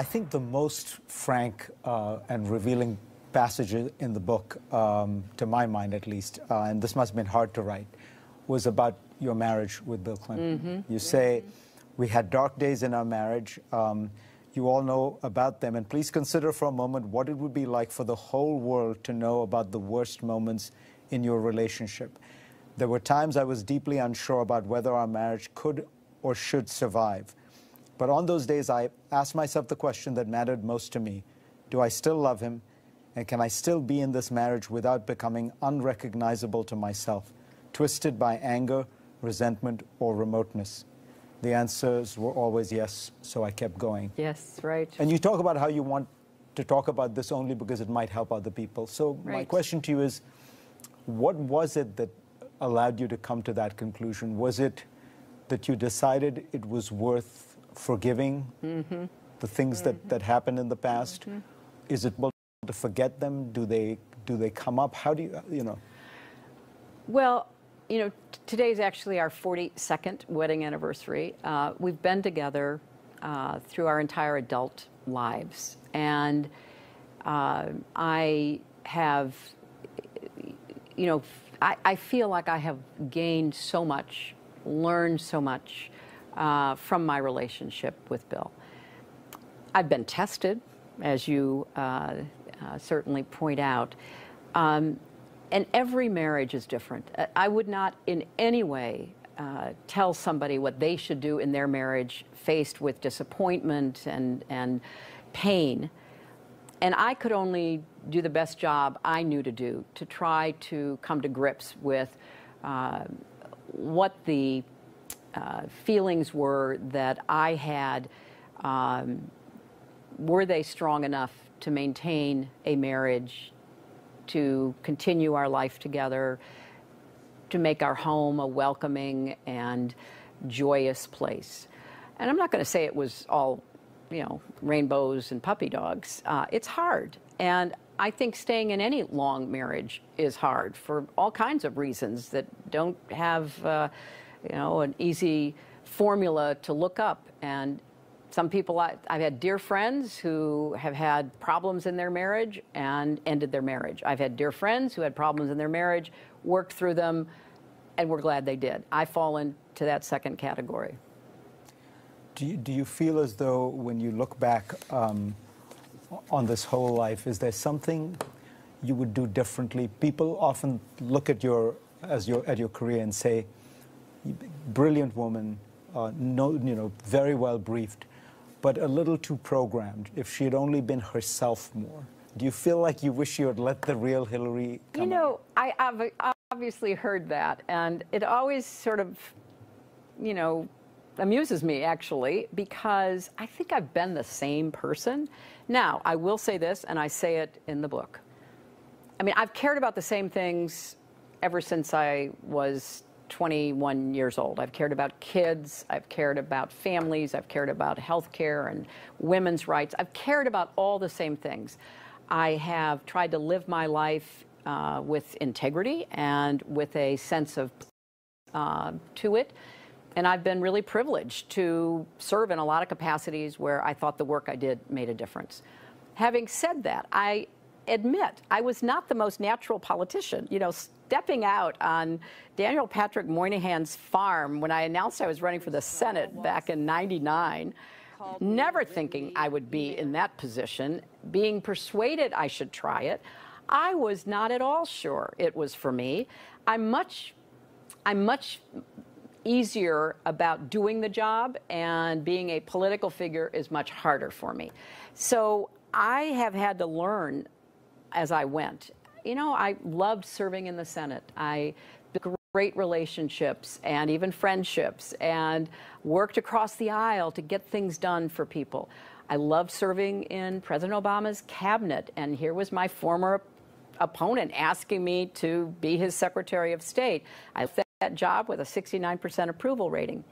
I think the most frank and revealing passage in the book, to my mind at least, and this must have been hard to write, was about your marriage with Bill Clinton. Mm-hmm. You say, we had dark days in our marriage. You all know about them, and please consider for a moment what it would be like for the whole world to know about the worst moments in your relationship. There were times I was deeply unsure about whether our marriage could or should survive. But on those days, I asked myself the question that mattered most to me. Do I still love him? And can I still be in this marriage without becoming unrecognizable to myself, twisted by anger, resentment, or remoteness? The answers were always yes, so I kept going. Yes, right. And you talk about how you want to talk about this only because it might help other people. So my question to you is, what was it that allowed you to come to that conclusion? Was it that you decided it was worth forgiving the things that happened in the past? Is it possible to forget them? Do they come up? How do you know? Well, you know, today's actually our 42nd wedding anniversary. We've been together through our entire adult lives. And I have, you know, I feel like I have gained so much, learned so much from my relationship with Bill. I've been tested, as you certainly point out. And every marriage is different. I would not in any way tell somebody what they should do in their marriage faced with disappointment and pain. And I could only do the best job I knew to do to try to come to grips with what the feelings were that I had. Were they strong enough to maintain a marriage, to continue our life together, to make our home a welcoming and joyous place? And I'm not going to say it was all, you know, rainbows and puppy dogs. It's hard. And I think staying in any long marriage is hard for all kinds of reasons that don't have, you know, an easy formula to look up. And some people, I've had dear friends who have had problems in their marriage and ended their marriage. I've had dear friends who had problems in their marriage, worked through them, and were glad they did. I fall into that second category. Do you feel as though when you look back on this whole life, is there something you would do differently? People often look at your career and say, brilliant woman, very well briefed, but a little too programmed. If she had only been herself more. Do you feel like you wish you had let the real Hillary come? You know, I've obviously heard that, and it always sort of, you know, amuses me, actually, because I think I've been the same person. Now, I will say this, and I say it in the book. I mean, I've cared about the same things ever since I was 21 years old. I've cared about kids, I've cared about families, I've cared about healthcare and women's rights. I've cared about all the same things. I have tried to live my life with integrity and with a sense of to it. And I've been really privileged to serve in a lot of capacities where I thought the work I did made a difference. Having said that, I admit I was not the most natural politician. You know, stepping out on Daniel Patrick Moynihan's farm when I announced I was running for the Senate back in '99, never thinking I would be in that position, being persuaded I should try it, I was not at all sure it was for me. I'm much easier about doing the job, and being a political figure is much harder for me. So I have had to learn as I went. You know, I loved serving in the Senate. I built great relationships and even friendships and worked across the aisle to get things done for people. I loved serving in President Obama's cabinet, and here was my former opponent asking me to be his Secretary of State. I left that job with a 69% approval rating.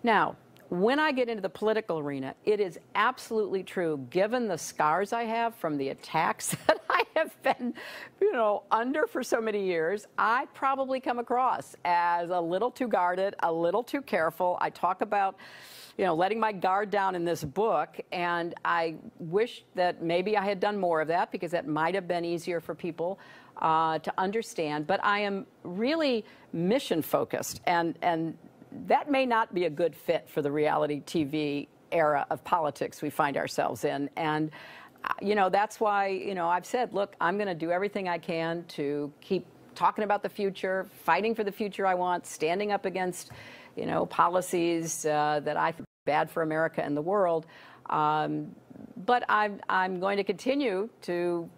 Now, when I get into the political arena, it is absolutely true, given the scars I have from the attacks that I have been, you know, under for so many years, I probably come across as a little too guarded, a little too careful. I talk about letting my guard down in this book, and I wish that maybe I had done more of that, because that might have been easier for people to understand. But I am really mission focused, and that may not be a good fit for the reality TV era of politics we find ourselves in. And that's why I've said, look, I'm going to do everything I can to keep talking about the future, fighting for the future I want, standing up against policies that I think are bad for America and the world. But I'm going to continue to